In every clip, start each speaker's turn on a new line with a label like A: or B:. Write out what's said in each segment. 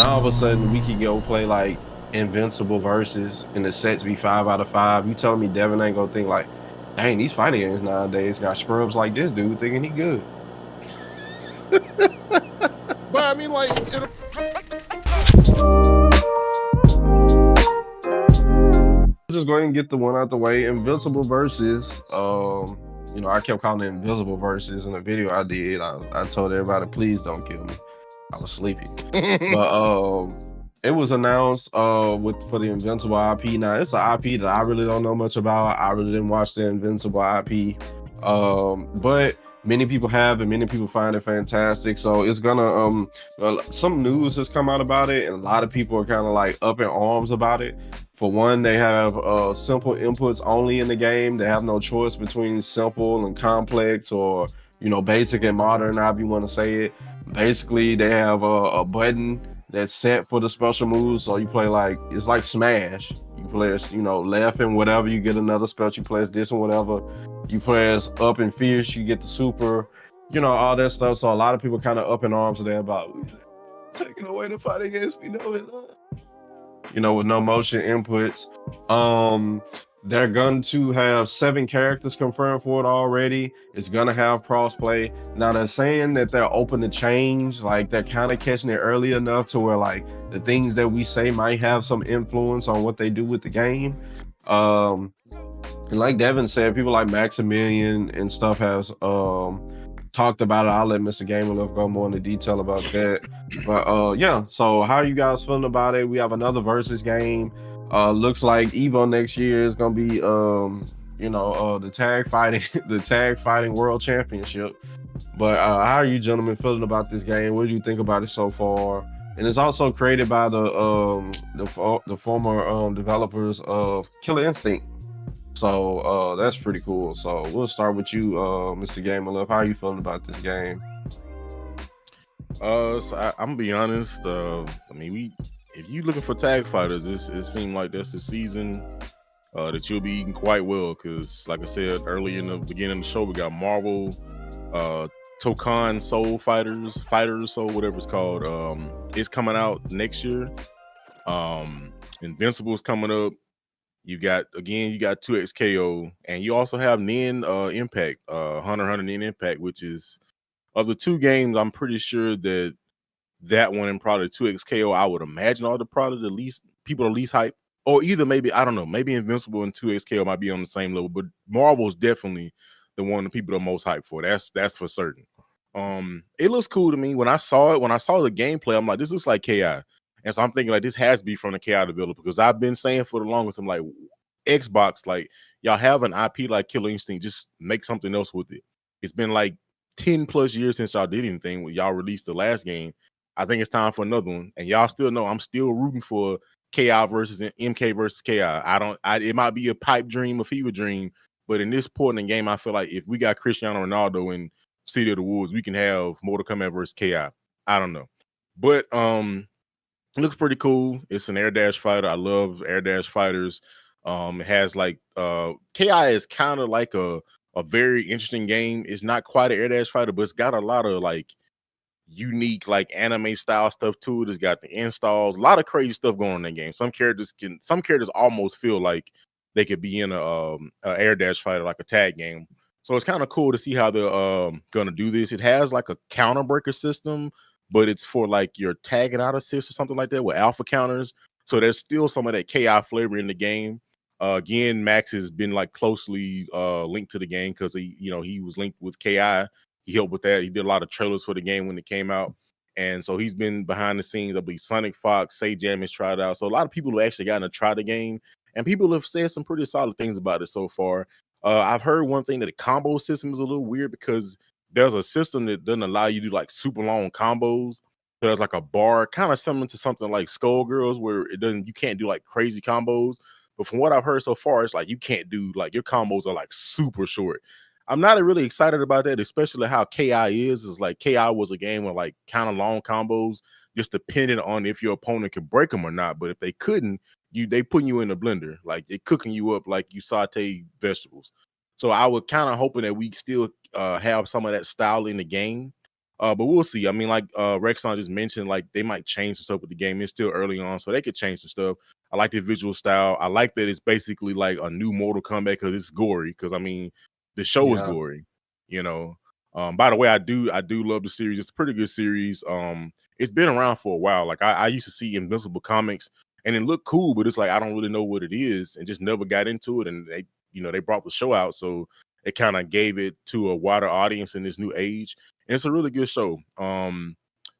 A: all of a sudden we could go play like Invincible Versus and the sets be 5 out of 5. You telling me Devin ain't gonna think like, dang, these fighting games nowadays got scrubs like this dude thinking he good.
B: But I mean, like,
A: Just go ahead and get the one out the way. Invincible Versus. I kept calling it Invisible Versus in the video I did. I told everybody, please don't kill me. I was sleepy. But it was announced for the Invincible IP. Now it's an IP that I really don't know much about. I really didn't watch the Invincible IP. But many people have, and many people find it fantastic. So it's gonna some news has come out about it, and a lot of people are kind of like up in arms about it. For one, they have simple inputs only in the game. They have no choice between simple and complex, or basic and modern, however you want to say it. Basically, they have a button that's set for the special moves. So you play like it's like Smash. You press left and whatever, you get another special. You press this and whatever. You press up and fierce, you get the super. All that stuff. So a lot of people kind of up in arms today about taking away the fighting games we know it. With no motion inputs. They're going to have 7 characters confirmed for it already. It's going to have crossplay. Now they're saying that they're open to change. Like they're kind of catching it early enough to where like the things that we say might have some influence on what they do with the game. And like Devin said, people like Maximilian and stuff has talked about it. I'll let Mr. Gamer go more into detail about that. But yeah, so how are you guys feeling about it? We have another versus game. Looks like Evo next year is gonna be the tag fighting world championship. But how are you gentlemen feeling about this game? What do you think about it so far? And it's also created by the former developers of Killer Instinct. So that's pretty cool. So we'll start with you, Mr. Gamer Love. How are you feeling about this game?
B: I'm gonna be honest. If you looking for tag fighters, it seemed like that's the season that you'll be eating quite well. Because, like I said earlier in the beginning of the show, we got Marvel, Tokan Soul Fighters, Soul, whatever it's called. It's coming out next year. Invincible's coming up. You got 2XKO, and you also have Nin Impact, Hunter x Nin Impact, which is of the 2 games. I'm pretty sure that one and probably 2XKO, I would imagine, are probably the least people are least hype, or either maybe I don't know, maybe Invincible and 2XKO might be on the same level, but Marvel's definitely the one the people are most hyped for. That's for certain. It looks cool to me. When I saw the gameplay, I'm like, this looks like KI. And so I'm thinking like this has to be from the KI developer, because I've been saying for the longest, I'm like, Xbox, like y'all have an IP like Killer Instinct, just make something else with it. It's been like 10 plus years since y'all did anything when y'all released the last game. I think it's time for another one. And y'all still know I'm still rooting for KI versus MK versus KI. It might be a pipe dream, a fever dream, but in this point in the game, I feel like if we got Cristiano Ronaldo in City of the Wolves, we can have Mortal Kombat versus KI. I don't know. But it looks pretty cool. It's an air dash fighter. I love air dash fighters. It has like KI is kind of like a very interesting game. It's not quite an air dash fighter, but it's got a lot of like unique like anime style stuff to it. It's got the installs, a lot of crazy stuff going on in that game. Some characters almost feel like they could be in a air dash fighter, like a tag game. So it's kind of cool to see how they're gonna do this. It has like a counter breaker system, but it's for like your tagging out assist or something like that with alpha counters. So there's still some of that KI flavor in the game. Again, Max has been like closely linked to the game because he was linked with KI. He helped with that. He did a lot of trailers for the game when it came out. And so he's been behind the scenes. I believe Sonic Fox, Say Jam has tried out. So a lot of people have actually gotten to try the game. And people have said some pretty solid things about it so far. I've heard one thing that the combo system is a little weird because there's a system that doesn't allow you to do like super long combos. So there's like a bar, kind of similar to something like Skullgirls, where you can't do like crazy combos. But from what I've heard so far, it's like you can't do like your combos are like super short. I'm not really excited about that, especially how KI is. Is like KI was a game with like kind of long combos, just depending on if your opponent could break them or not. But if they couldn't, they putting you in the blender, like they cooking you up like you saute vegetables. So I was kind of hoping that we still have some of that style in the game. But we'll see. I mean, like Rexon just mentioned, like they might change some stuff with the game. It's still early on, so they could change some stuff. I like the visual style. I like that it's basically like a new Mortal Kombat because it's gory. Because I mean, the show is
A: Yeah.
B: gory. You know. By the way, I do love the series. It's a pretty good series. It's been around for a while. Like I used to see Invincible comics, and it looked cool, but it's like I don't really know what it is, and just never got into it. And they brought the show out, so it kind of gave it to a wider audience in this new age. And it's a really good show.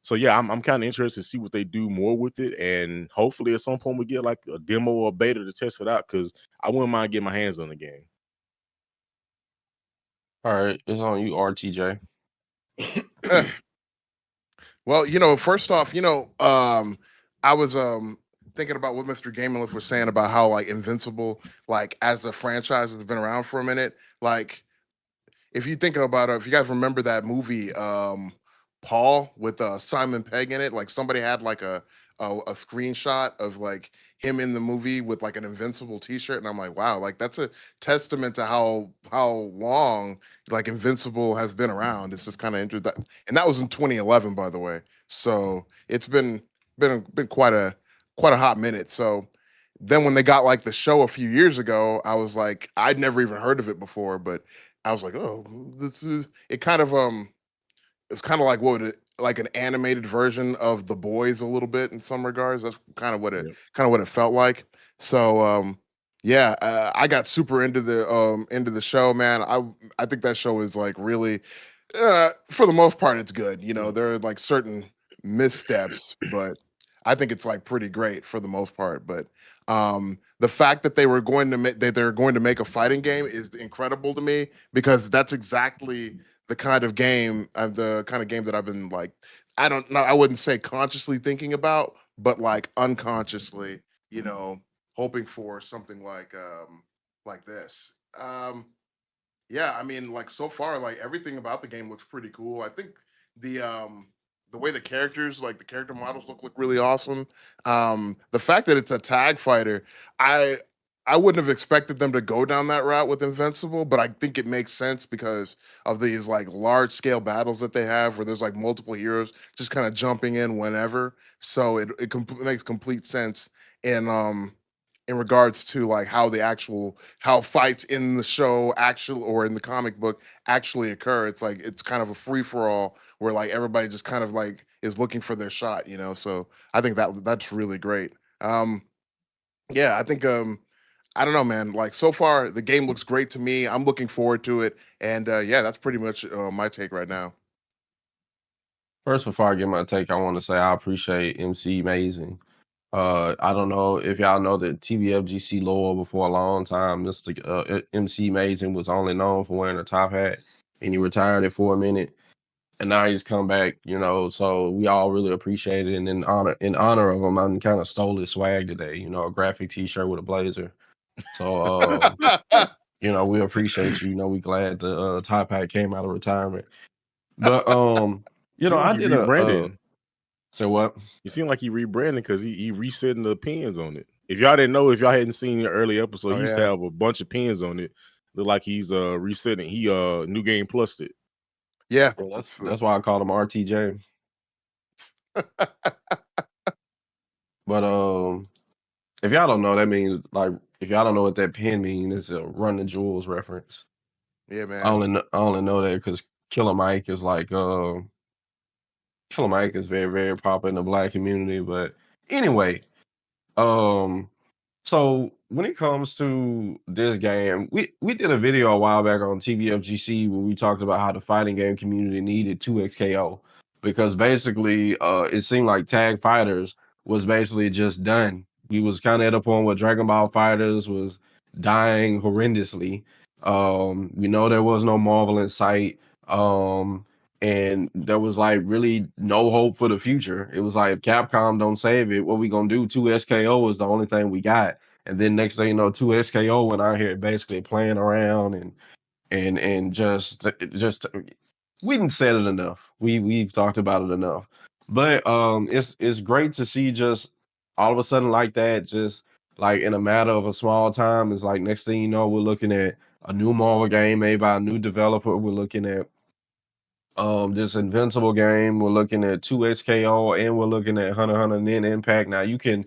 B: So yeah, I'm kind of interested to see what they do more with it, and hopefully at some point we get like a demo or a beta to test it out because I wouldn't mind getting my hands on the game.
A: All right, it's on you, RTJ.
C: Well, first off, I was thinking about what Mr. Gamerliff was saying about how like Invincible, like as a franchise has been around for a minute. Like if you think about it, if you guys remember that movie, Paul with Simon Pegg in it, like somebody had like a screenshot of like him in the movie with like an Invincible T-shirt, and I'm like, wow, like that's a testament to how long like Invincible has been around. It's just kind of interesting, and that was in 2011, by the way. So it's been quite a hot minute. So then when they got like the show a few years ago, I was like, I'd never even heard of it before, but I was like, oh, this is it. Kind of it's kind of like like an animated version of The Boys a little bit in some regards. That's
B: Yep.
C: kind of what it felt like. So yeah, I got super into the show, man. I think that show is like really for the most part it's good. There are like certain missteps, but I think it's like pretty great for the most part. But the fact that they're going to make a fighting game is incredible to me because that's exactly the kind of game that I've been like, I don't know, I wouldn't say consciously thinking about, but like unconsciously, you know, hoping for something like this. Yeah, I mean, like so far, like everything about the game looks pretty cool. I think the um the way the characters, like the character models look really awesome. The fact that it's a tag fighter, I I wouldn't have expected them to go down that route with Invincible, but I think it makes sense because of these like large scale battles that they have where there's like multiple heroes just kind of jumping in whenever. So it makes complete sense in regards to like how fights in the show actually or in the comic book actually occur. It's like it's kind of a free for all where like everybody just kind of like is looking for their shot. So I think that's really great. Um, yeah, I think I don't know, man. Like so far, the game looks great to me. I'm looking forward to it, and yeah, that's pretty much my take right now.
A: First, before I get my take, I want to say I appreciate MC Amazing. I don't know if y'all know that TBFGC lore before a long time. Mr. MC Amazing was only known for wearing a top hat, and he retired it for a minute, and now he's come back. So we all really appreciate it. And in honor of him, I kind of stole his swag today. A graphic T-shirt with a blazer. So we appreciate you. We glad the top hat came out of retirement. But
B: Seemed like
A: I
B: he
A: did a.
B: rebranded.
A: So what?
B: It seemed like he rebranded because he resetting the pins on it. If y'all didn't know, if y'all hadn't seen the early episode,
C: Oh
B: he used to
C: yeah,
B: have a bunch of pins on it. Look like he's resetting. He New Game Plus it.
C: yeah.
A: Well, that's why I called him RTJ. But if y'all don't know, that means like if y'all don't know what that pin means, it's a Run the Jewels reference.
C: Yeah,
A: I
C: man.
A: only know that because Killer Mike is like Killer Mike is very very popular in the black community. But anyway, um, so when it comes to this game, we did a video a while back on TVFGC where we talked about how the fighting game community needed 2XKO because basically it seemed like tag fighters was basically just done. We was kind of at a point where Dragon Ball Fighters was dying horrendously. We know there was no Marvel in sight. And there was like really no hope for the future. It was like if Capcom don't save it, what we gonna do? 2SKO is the only thing we got. And then next thing you know, 2SKO went out here basically playing around and just we didn't said it enough. We've talked about it enough. But it's great to see just all of a sudden like that, just like in a matter of a small time. It's like next thing you know, we're looking at a new Marvel game made by a new developer. We're looking at This Invincible game, we're looking at 2 XKO and we're looking at 100 Nin Impact. Now you can,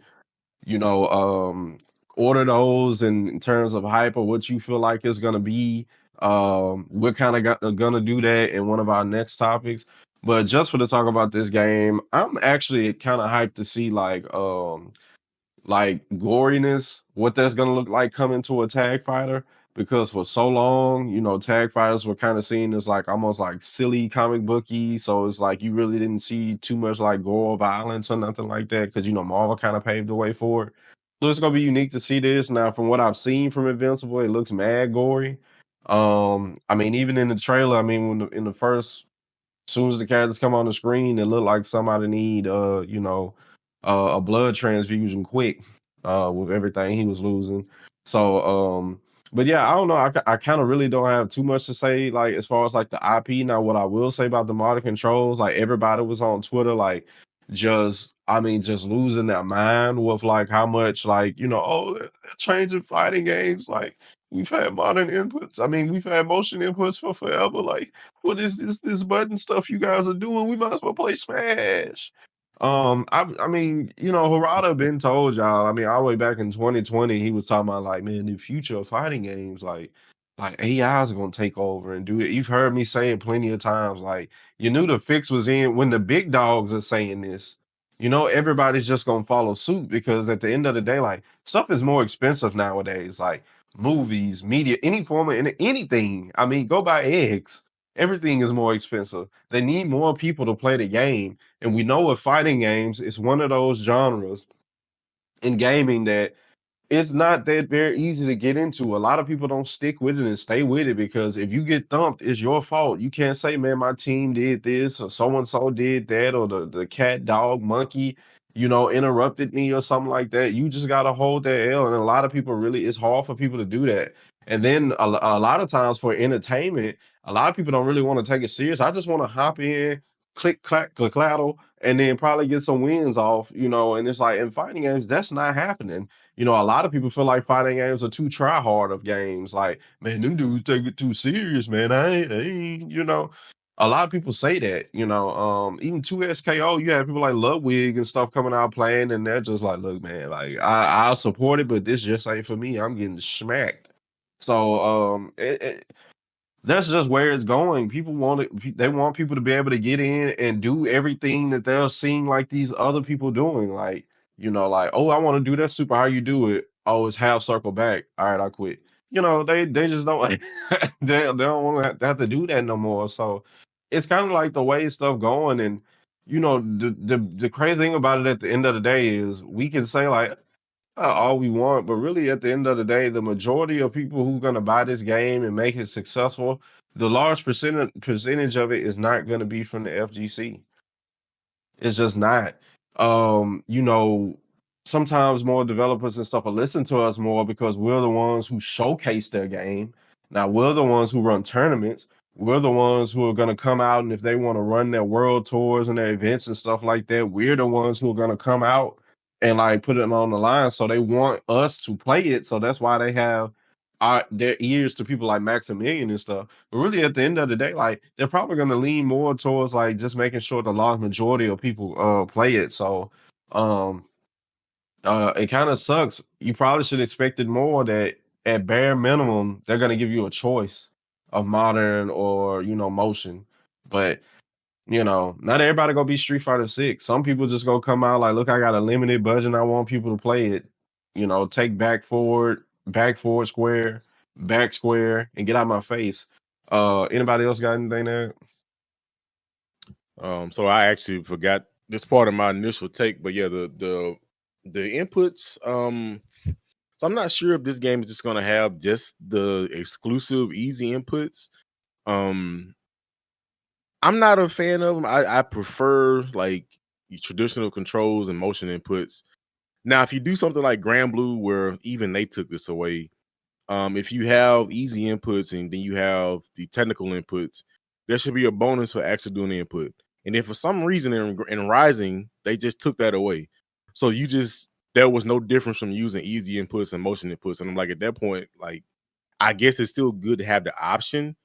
A: you know, order those in terms of hype or what you feel like it's gonna be. We're kind of gonna do that in one of our next topics. But just for the talk about this game, I'm actually kind of hyped to see like goriness, what that's gonna look like coming to a tag fighter. Because for so long, you know, tag fighters were kind of seen as like almost like silly comic booky. So it's like you really didn't see too much like gore or violence or nothing like that. Cause you know, Marvel kind of paved the way for it. So it's gonna be unique to see this. Now, from what I've seen from Invincible, it looks mad gory. I mean, even in the trailer, I mean, in the first soon as the characters come on the screen, it looked like somebody need a blood transfusion quick with everything he was losing. So but yeah, I don't know. I kind of really don't have too much to say like as far as like the IP. Now, what I will say about the modded controls, like everybody was on Twitter like just losing their mind with like how much like they're changing fighting games. Like we've had modern inputs. I mean, we've had motion inputs for forever. Like what is this button stuff you guys are doing? We might as well play Smash. I mean, Harada been told y'all. I mean, all the way back in 2020, he was talking about like, man, the future of fighting games, like AI is gonna take over and do it. You've heard me say it plenty of times. Like, you knew the fix was in when the big dogs are saying this. Everybody's just gonna follow suit because at the end of the day, like stuff is more expensive nowadays. Like movies, media, any form of anything. I mean, go buy eggs. Everything is more expensive. They need more people to play the game. And we know with fighting games, it's one of those genres in gaming that it's not that very easy to get into. A lot of people don't stick with it and stay with it because if you get thumped, it's your fault. You can't say, man, my team did this or so and so did that or the cat, dog, monkey, interrupted me or something like that. You just got to hold that L. And a lot of people really, it's hard for people to do that. And then a lot of times for entertainment, a lot of people don't really want to take it serious. I just want to hop in, click, clack, click, claddle, and then probably get some wins off, and it's like in fighting games, that's not happening. A lot of people feel like fighting games are too try hard of games. Like, man, them dudes take it too serious, man. I ain't. A lot of people say that, even 2SKO, you have people like Ludwig and stuff coming out playing, and they're just like, look, man, like I'll support it, but this just ain't for me. I'm getting smacked. So that's just where it's going. People want it. They want people to be able to get in and do everything that they're seeing like these other people doing. Like, like, oh, I want to do that super. How you do it? Oh, it's half circle back. All right, I quit. They just don't they don't want to have to do that no more. So it's kind of like the way stuff going. And the crazy thing about it at the end of the day is we can say like all we want, but really at the end of the day, the majority of people who are going to buy this game and make it successful, the large percentage of it is not going to be from the FGC. It's just not. Sometimes more developers and stuff will listen to us more because we're the ones who showcase their game. Now we're the ones who run tournaments. We're the ones who are going to come out, and if they want to run their world tours and their events and stuff like that, we're the ones who are going to come out and like put it on the line. So they want us to play it. So that's why they have their ears to people like Maximilian and stuff. But really, at the end of the day, like they're probably going to lean more towards like just making sure the large majority of people play it. So um it kind of sucks. You probably should expect it more that at bare minimum they're going to give you a choice of modern or motion. But not everybody gonna be Street Fighter 6. Some people just gonna come out like, look, I got a limited budget and I want people to play it. Take back forward square, back square, and get out my face. Anybody else got anything there?
B: So I actually forgot this part of my initial take, but yeah, the inputs. So I'm not sure if this game is just gonna have just the exclusive easy inputs. I'm not a fan of them. I prefer like traditional controls and motion inputs. Now, if you do something like Grand Blue, where even they took this away, if you have easy inputs and then you have the technical inputs, there should be a bonus for actually doing the input. And if for some reason in Rising they just took that away, so there was no difference from using easy inputs and motion inputs. And I'm like, at that point, like I guess it's still good to have the option,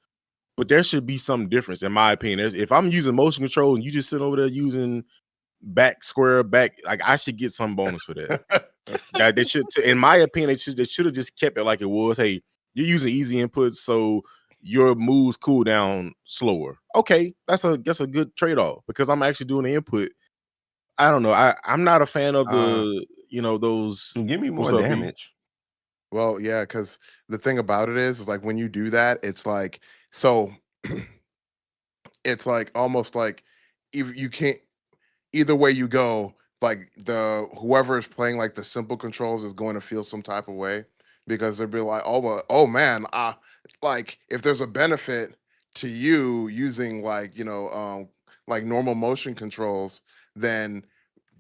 B: but there should be some difference, in my opinion. If I'm using motion control and you just sit over there using back square back, like I should get some bonus for that. That they should, in my opinion, they should have just kept it like it was. Hey, you're using easy inputs, so your moves cool down slower. Okay, that's a good trade off because I'm actually doing the input. I don't know. I'm not a fan of the those.
A: Give me more
B: What's up, B?
A: damage.
C: Well, yeah, because the thing about it is like when you do that, it's like so. It's like almost like if you can't either way you go, like the whoever is playing like the simple controls is going to feel some type of way because they'll be like, oh, well, oh man, like if there's a benefit to you using like normal motion controls, then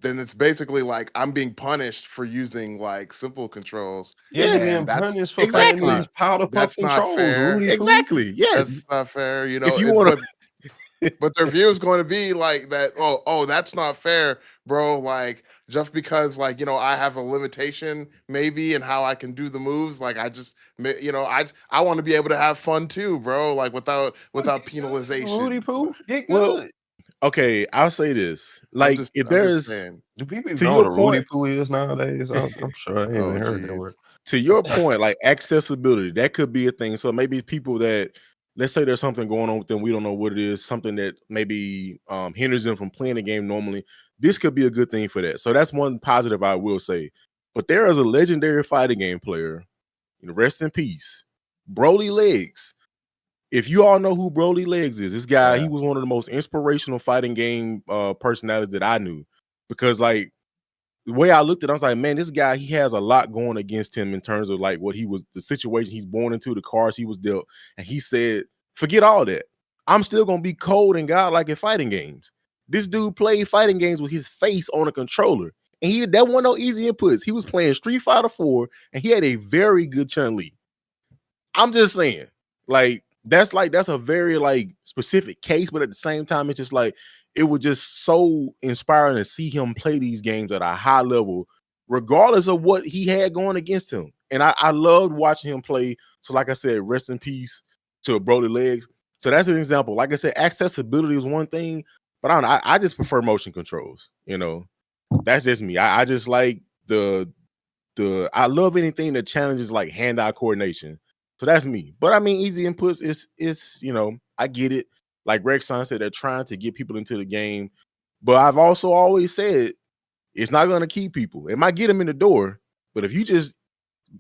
C: it's basically like I'm being punished for using like simple controls.
A: Yeah, you're
B: Yes,
A: being
C: And that's
A: punished for
C: that's
A: fighting
B: exactly.
A: these
C: not
A: powder puff
C: that's not
A: controls,
C: fair.
A: Rudy Poo.
B: Exactly.
C: That's
B: Yes.
C: not fair. You
B: If
C: know,
B: you
C: it's
B: want
C: but their view is going to be like that. Oh, that's not fair, bro. Like just because like I have a limitation maybe in how I can do the moves. Like I just I want to be able to have fun too, bro. Like without
A: Well, get good, Rudy
C: penalization.
A: Poo. Get
B: well,
A: good.
B: okay, I'll say this.
C: I'm
B: Like
C: just
B: if
C: I'm just
B: there's
C: saying.
A: Do people even
B: to
A: know what
B: your
A: a Rudy
B: point,
A: Poo is nowadays? I'm sure I ain't
C: Oh
A: even heard that word.
C: geez.
B: to your point, like accessibility, that could be a thing. So maybe people that let's say there's something going on with them, we don't know what it is, something that maybe hinders them from playing the game normally. This could be a good thing for that. So that's one positive I will say. But there is a legendary fighting game player, rest in peace, Broly Legs. If you all know who Broly Legs is, this guy, he
A: Yeah.
B: was one of the most inspirational fighting game personalities that I knew. Because like the way I looked at it, I was like, man, this guy, he has a lot going against him in terms of like what he was, the situation he's born into, the cards he was dealt. And he said, forget all that. I'm still gonna be cold and godlike in fighting games. This dude played fighting games with his face on a controller. And that wasn't no easy inputs. He was playing Street Fighter 4 and he had a very good Chun-Li. I'm just saying, that's a very like specific case, but at the same time, it's just like it was just so inspiring to see him play these games at a high level, regardless of what he had going against him. And I loved watching him play. So, like I said, rest in peace to Brody Legs. So that's an example. Like I said, accessibility is one thing, but I don't know, I just prefer motion controls. That's just me. I just like I love anything that challenges like hand-eye coordination. So that's me. But I mean, easy inputs is I get it. Like Rexon said, they're trying to get people into the game. But I've also always said it's not going to keep people. It might get them in the door, but if you just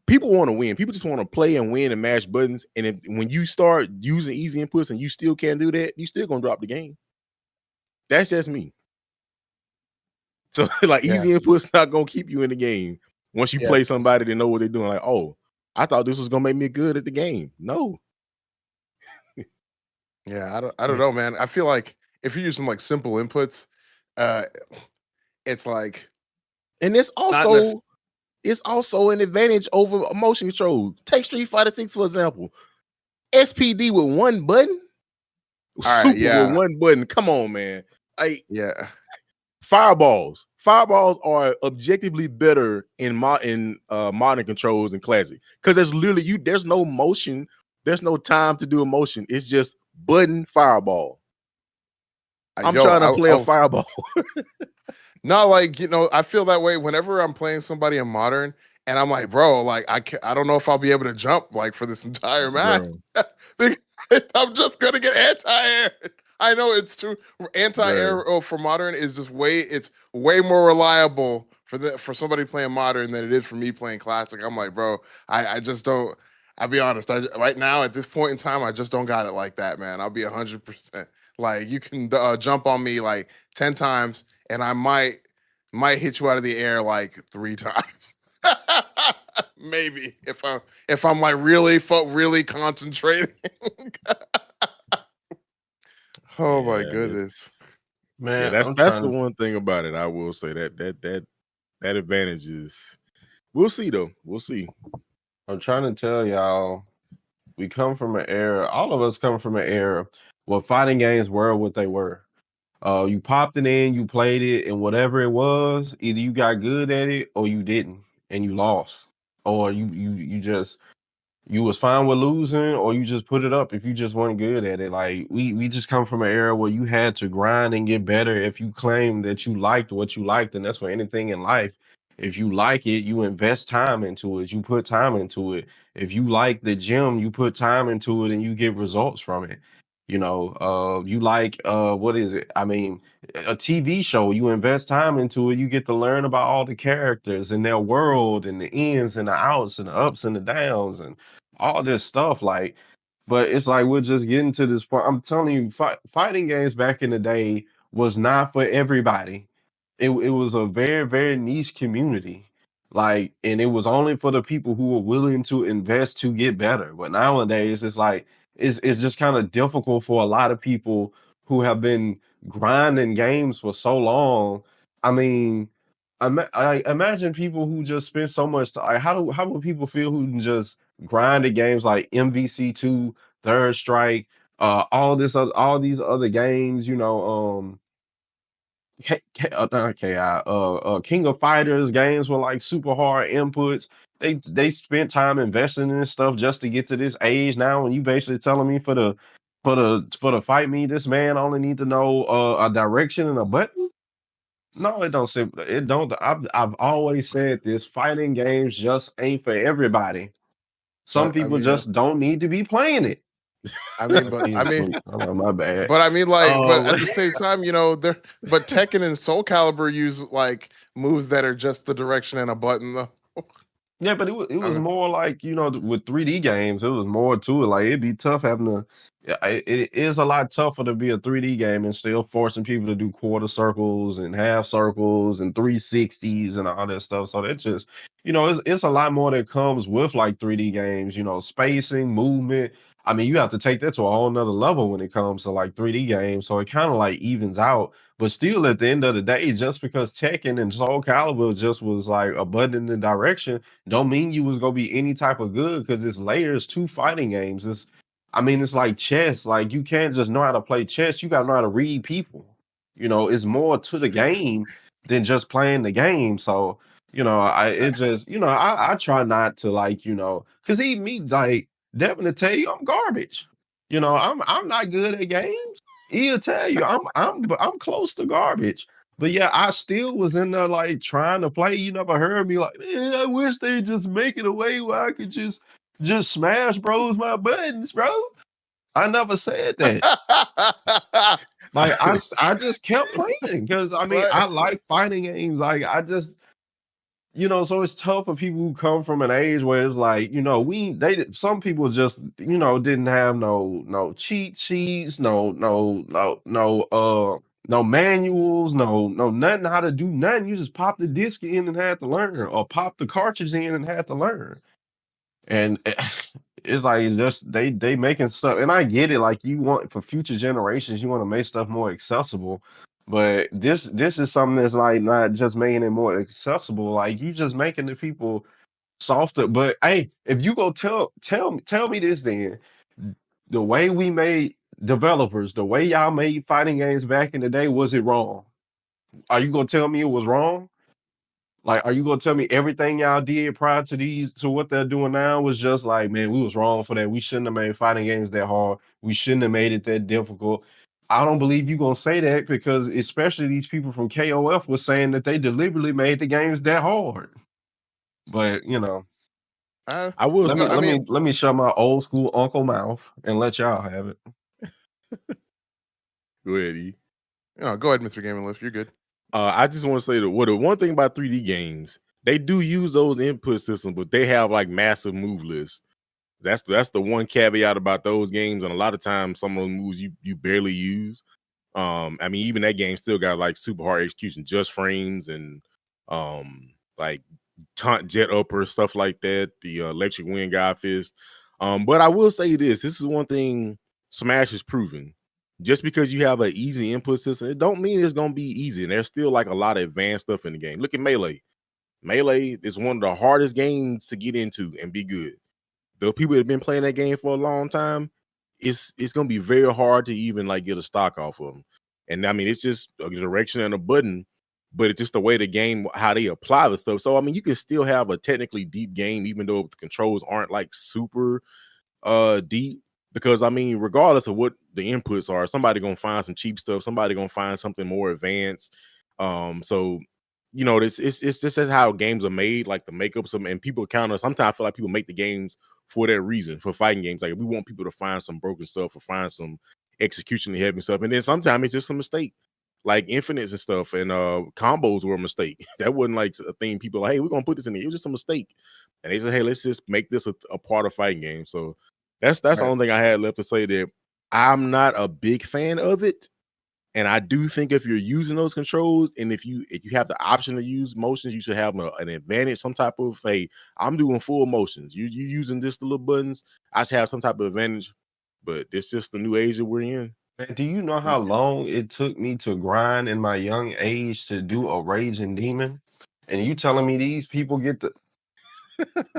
B: people want to win. People just want to play and win and mash buttons. And when you start using easy inputs and you still can't do that, you still gonna drop the game. That's just me. So like
C: Yeah.
B: easy inputs not gonna keep you in the game once you
C: Yeah.
B: play somebody that know what they're doing. Like, oh, I thought this was gonna make me good at the game. No.
C: Yeah, I don't know, man. I feel like if you're using like simple inputs, uh it's like
B: And it's
C: not necessarily.
B: also an advantage over motion control. Take Street Fighter 6, for example. SPD with one button,
C: All right,
B: super with
C: yeah.
B: one button. Come on, man. Like
C: Yeah.
B: fireballs. Fireballs are objectively better in modern controls and classic. Because there's literally there's no motion, there's no time to do a motion. It's just button fireball. I'm
C: Yo,
B: trying to play a fireball.
C: not like, I feel that way whenever I'm playing somebody in modern and I'm like, bro, like I don't know if I'll be able to jump like for this entire match.
B: Bro,
C: Because I'm just gonna get anti-air. I know it's true. Anti-air
B: bro.
C: for modern is just it's way more reliable for somebody playing modern than it is for me playing classic. I'm like, bro, I just don't. I'll be honest. Right now at this point in time, I just don't got it like that, man. I'll be 100%. Like you can jump on me like 10 times, and I might hit you out of the air like 3 times. Maybe if I'm like really concentrating. Oh my
B: Man,
C: goodness.
A: Man, I'm
B: that's the
A: trying.
B: one thing about it. I will say that advantage is. We'll see though. We'll see.
A: I'm trying to tell y'all, we come from an era. All of us come from an era where fighting games were what they were. You popped it in, you played it, and whatever it was, either you got good at it or you didn't, and you lost, or you just you was fine with losing, or you just put it up if you just weren't good at it. Like we just come from an era where you had to grind and get better if you claim that you liked what you liked, and that's for anything in life. If you like it, you invest time into it, you put time into it. If you like the gym, you put time into it and you get results from it. You like what is it? I mean, a TV show, you invest time into it, you get to learn about all the characters and their world and the ins and the outs and the ups and the downs and all this stuff. Like, but it's like we're just getting to this point. I'm telling you, fighting games back in the day was not for everybody. It was a very, very niche community. Like, and it was only for the people who were willing to invest to get better. But nowadays, it's like it's just kind of difficult for a lot of people who have been grinding games for so long. I mean, I imagine people who just spend so much time. Like, how would people feel who can just grind at games like MVC2, Third Strike, all these other games, not KI, King of Fighters games with like super hard inputs. They spent time investing in this stuff just to get to this age now. And you basically telling me for the fight me, this man only need to know a direction and a button. No, it don't. It don't. I've always said this: fighting games just ain't for everybody. Some
C: But I
A: people
C: mean,
A: just don't need to be playing it.
C: I mean, but
A: Need
C: I
A: to
C: mean,
A: sleep. Oh, my bad.
C: but I mean, like, but at
A: Um,
C: the same time, there. But Tekken and Soul Calibur use like moves that are just the direction and a button, though.
A: Yeah, but it
C: I
A: was
C: mean,
A: more like, with 3D games, it was more to it. Like, it'd be tough having to, yeah, it is a lot tougher to be a 3D game and still forcing people to do quarter circles and half circles and 360s and all that stuff. So that just, it's a lot more that comes with like 3D games, spacing, movement. I mean, you have to take that to a whole nother level when it comes to like 3D games. So it kind of like evens out. But still, at the end of the day, just because Tekken and Soul Calibur just was like a button in the direction, don't mean you was gonna be any type of good, because it's layers to fighting games. It's like chess. Like, you can't just know how to play chess. You gotta know how to read people. It's more to the game than just playing the game. So, I try not to, like, because even me, like, Devin to tell you I'm garbage. I'm not good at games. He'll tell you I'm close to garbage. But yeah, I still was in there like trying to play. You never heard me like, man, I wish they just make it a way where I could just smash bros my buttons, bro. I never said that. Like, I just kept playing because I mean,
C: right.
A: I like fighting games. Like, I just, so it's tough for people who come from an age where it's like, some people just, didn't have no cheat sheets, no manuals, no nothing how to do nothing. You just pop the disc in and had to learn, or pop the cartridge in and had to learn. And it's like, it's just they making stuff, and I get it. Like, you want, for future generations, you want to make stuff more accessible. But this is something that's like not just making it more accessible. Like, you just making the people softer. But hey, if you go tell me this, then the way we made developers, the way y'all made fighting games back in the day, was it wrong? Are you gonna tell me it was wrong? Like, are you gonna tell me everything y'all did prior to what they're doing now was just like, man, we was wrong for that. We shouldn't have made fighting games that hard. We shouldn't have made it that difficult. I don't believe you gonna say that, because especially these people from KOF was saying that they deliberately made the games that hard. But
B: I will
A: let
B: say,
A: me
C: I
A: let
C: mean,
A: me let me shut my old school uncle mouth and let y'all have it.
B: go ahead, E.
C: go ahead, Mr. Gaming Lift. You're good.
B: I just want to say that the one thing about 3D games, they do use those input systems, but they have like massive move lists. That's the one caveat about those games, and a lot of times some of those moves you barely use. I mean, even that game still got like super hard execution, just frames and like taunt jet upper stuff like that. The electric wind god fist. But I will say this: this is one thing Smash has proven. Just because you have an easy input system, it don't mean it's gonna be easy. And there's still like a lot of advanced stuff in the game. Look at Melee. Melee is one of the hardest games to get into and be good. The people that have been playing that game for a long time, it's gonna be very hard to even like get a stock off of them. And I mean, it's just a direction and a button. but it's just the way the game, how they apply the stuff. So I mean, you can still have a technically deep game, even though the controls aren't like super deep. Because I mean, regardless of what the inputs are, somebody gonna find some cheap stuff, somebody gonna find something more advanced. So you know, it's just how games are made, like the makeups and people counter. Sometimes I feel like people make the games for that reason, for fighting games. Like we want people to find some broken stuff or find some execution heavy stuff, and then sometimes it's just a mistake. Like infinites and stuff, and combos were a mistake. That wasn't like a thing. People like, hey, we're gonna put this in there. It was just a mistake, and they said, hey, let's just make this a part of fighting game. So that's the
C: Right.
B: only thing I had left to say there. I'm not a big fan of it. And I do think if you're using those controls, and if you have the option to use motions, you should have an advantage, some type of, hey, I'm doing full motions. You using this the little buttons, I should have some type of advantage. But it's just the new age that we're in.
A: Man, do you know how long it took me to grind in my young age to do a raging demon? And you telling me these people get the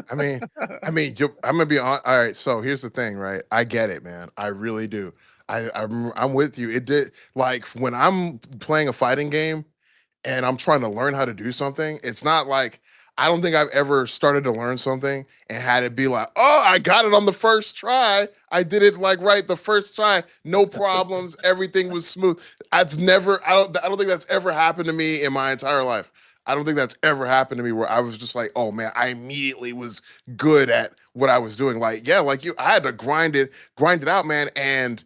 C: I mean, I'm gonna be on. All right, so here's the thing, right? I get it, man. I really do. I'm with you. It did like when I'm playing a fighting game and I'm trying to learn how to do something. It's not like I don't think I've ever started to learn something and had it be like, oh, I got it on the first try. I did it like right the first try, no problems. Everything was smooth. That's never. I don't think that's ever happened to me in my entire life. I don't think that's ever happened to me where I was just like, oh man, I immediately was good at what I was doing. Like, yeah, like you, I had to grind it out, man. And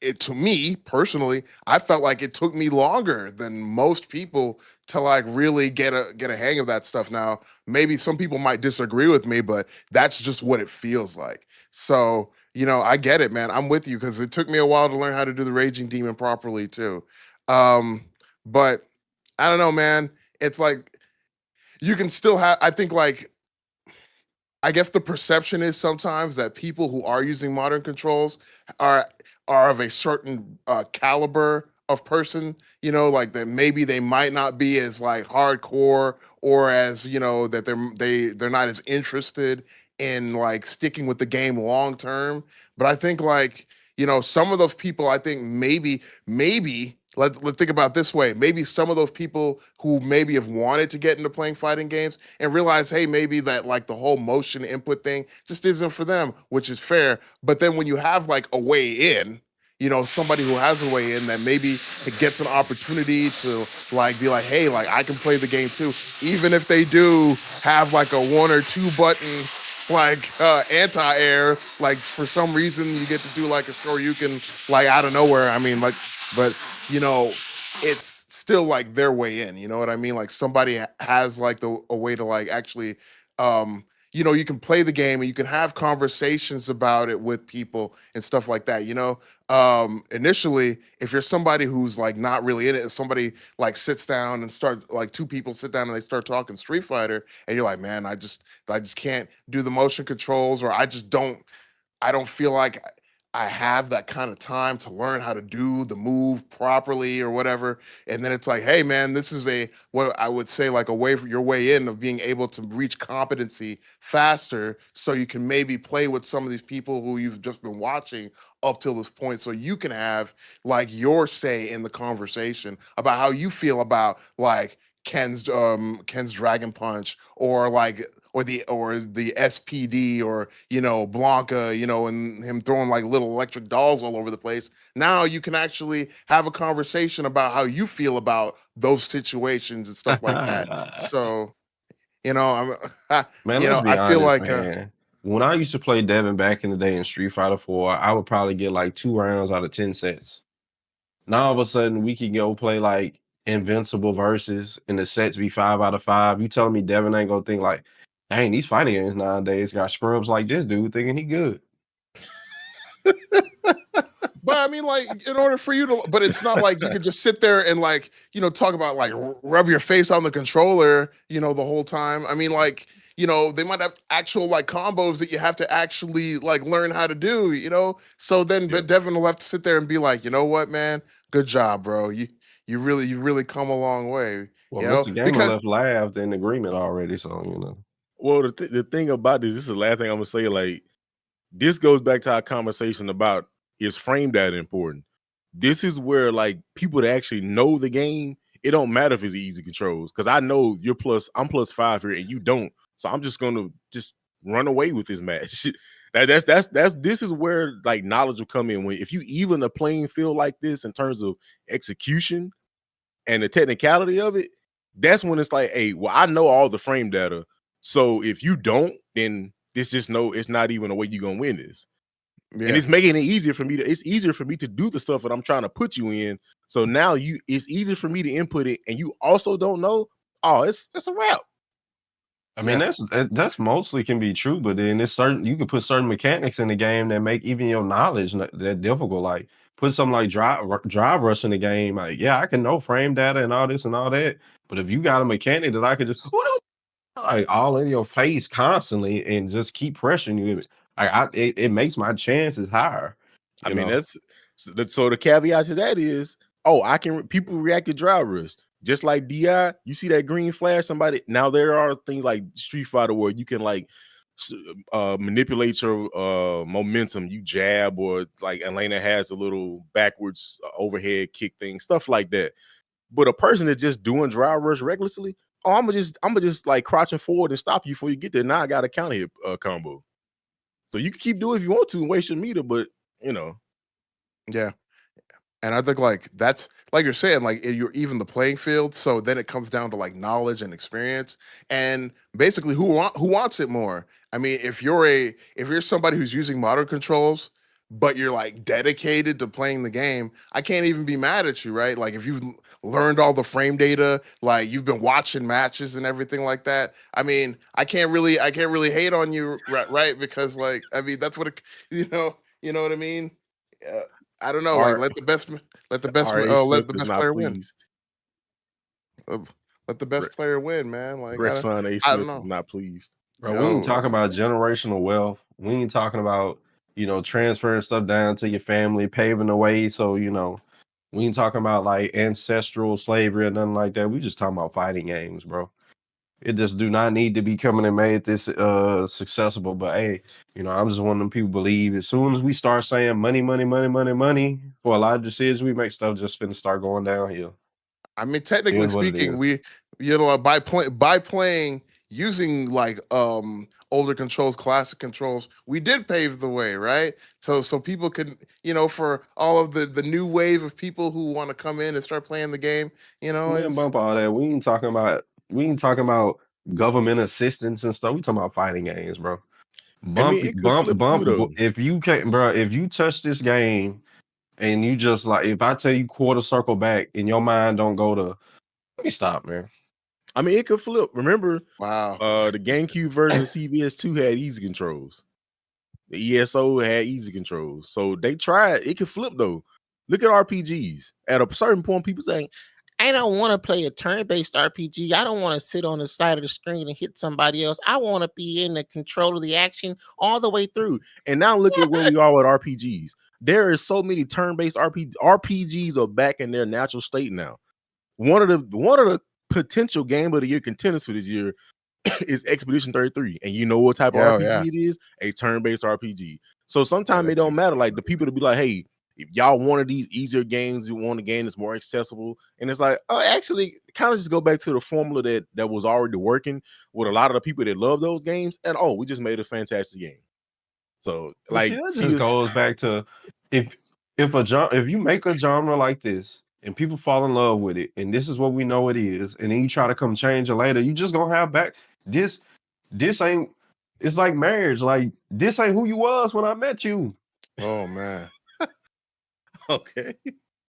C: it to me personally, I felt like it took me longer than most people to like really get a hang of that stuff. Now, maybe some people might disagree with me, but that's just what it feels like. So, I get it, man. I'm with you because it took me a while to learn how to do the Raging Demon properly too. But I don't know, man. It's like you can still have. I think like I guess the perception is sometimes that people who are using modern controls are are of a certain caliber of person, like that maybe they might not be as like hardcore or as, that they're not as interested in like sticking with the game long term. But I think like, some of those people I think maybe let's think about it this way. Maybe some of those people who maybe have wanted to get into playing fighting games and realize, hey, maybe that like the whole motion input thing just isn't for them, which is fair. But then when you have like a way in, somebody who has a way in that maybe it gets an opportunity to like be like, hey, like I can play the game too, even if they do have like a one or two button like anti-air, like for some reason you get to do like a score you can like out of nowhere. I mean, like, but you know, it's still like their way in. You know what I mean? Like somebody has like a way to like actually, you can play the game and you can have conversations about it with people and stuff like that. Initially, if you're somebody who's like not really in it, if somebody like sits down and start like two people sit down and they start talking Street Fighter, and you're like, man, I just can't do the motion controls, or I don't feel like I have that kind of time to learn how to do the move properly or whatever. And then it's like, hey man, this is what I would say like a way for your way in of being able to reach competency faster so you can maybe play with some of these people who you've just been watching up till this point so you can have like your say in the conversation about how you feel about like Ken's Dragon Punch or like or the SPD or Blanca, and him throwing like little electric dolls all over the place. Now you can actually have a conversation about how you feel about those situations and stuff like that. So, I'm
A: man, let's be
C: I feel
A: honest,
C: like
A: man. When I used to play Devin back in the day in Street Fighter 4, I would probably get like 2 rounds out of 10 sets. Now all of a sudden we can go play like Invincible Versus and the sets be 5 out of 5. You telling me Devin ain't gonna think like, dang, these fighting games nowadays got scrubs like this dude thinking he good.
C: But I mean, like, in order for you to, but it's not like you could just sit there and like, talk about like rub your face on the controller, the whole time. I mean, like, they might have actual like combos that you have to actually like learn how to do, So then,
B: Yeah.
C: but Devin will have to sit there and be like, you know what, man, good job, bro. You really come a long way,
A: Well, Mr. Gamer
C: because
A: left laughed in agreement already, so.
B: Well, the thing about this is the last thing I'm gonna say. Like, this goes back to our conversation about is frame data important. This is where like people that actually know the game, it don't matter if it's easy controls because I know I'm +5 here and you don't. So I'm just gonna just run away with this match. This is where like knowledge will come in. When if you even a playing field like this in terms of execution and the technicality of it, that's when it's like, hey, well, I know all the frame data. So if you don't, then it's not even a way you're gonna win this.
C: Yeah.
B: And it's making it easier for me to do the stuff that I'm trying to put you in. So now it's easier for me to input it, and you also don't know. Oh, it's a wrap.
A: I mean, that's mostly can be true, but then it's certain you can put certain mechanics in the game that make even your knowledge that difficult. Like put something like drive rush in the game. Like, yeah, I can know frame data and all this and all that, but if you got a mechanic that I could just like all in your face constantly and just keep pressuring you, it makes my chances higher.
B: I mean, that's so the caveat to that is, people react to drivers. Just like DI, you see that green flash, now there are things like Street Fighter where you can like manipulate your momentum. You jab, or like Elena has a little backwards overhead kick thing, stuff like that. But a person that's just doing drive rush recklessly, I'm gonna just like crouching forward and stop you before you get there. Now I got a counter hit combo. So you can keep doing it if you want to and waste your meter, but
C: Yeah. And I think like that's like you're saying, like you're even the playing field. So then it comes down to like knowledge and experience, and basically who wants it more. I mean, if you're somebody who's using modern controls, but you're like dedicated to playing the game, I can't even be mad at you, right? Like if you've learned all the frame data, like you've been watching matches and everything like that. I mean, I can't really hate on you, right? Because like I mean, that's what you know what I mean. I don't know. Like
B: R.
C: let the best
B: R.A. Smith
C: let the
B: is
C: best
B: not
C: player win.
B: pleased.
C: Let the best player win, man. Like
B: Rexon A.
C: I don't
B: Smith is
C: know.
B: not pleased.
A: Bro, we ain't talking about generational wealth. We ain't talking about, transferring stuff down to your family, paving the way. So, we ain't talking about like ancestral slavery or nothing like that. We just talking about fighting games, bro. It just do not need to be coming and made this successful. But hey, I'm just one of them people believe as soon as we start saying money, money, money, money, money for a lot of decisions we make, stuff just finna start going downhill.
C: I mean, technically speaking, by playing using like older controls, classic controls, we did pave the way, right? So people could, for all of the new wave of people who want to come in and start playing the game,
A: Man, bump all that. We ain't talking about government assistance and stuff. We talking about fighting games, bro.
B: I mean, it could flip too, though.
A: If you can't, bro, if you touch this game and you just like, if I tell you quarter circle back and your mind don't go to, let me stop, man.
B: I mean, it could flip. Remember,
C: wow,
B: the GameCube version of CVS2 had easy controls. The ESO had easy controls. So they tried. It could flip though. Look at RPGs. At a certain point, people saying, I don't want to play a turn-based RPG. I don't want to sit on the side of the screen and hit somebody else. I want to be in the control of the action all the way through. And now look at where we are with RPGs. There is so many turn-based RPGs are back in their natural state now. One of the potential game of the year contenders for this year is Expedition 33. And you know what type of RPG it is? A turn-based RPG. So sometimes it don't matter. Like the people to be like, hey, if y'all one of these easier games, you want a game that's more accessible. And it's like, oh, actually, kind of just go back to the formula that was already working with a lot of the people that love those games. And we just made a fantastic game. So like,
A: that just goes back to if you make a genre like this and people fall in love with it, and this is what we know it is, and then you try to come change it later, you just gonna have this ain't. It's like marriage. Like this ain't who you was when I met you.
C: Oh man.
B: Okay.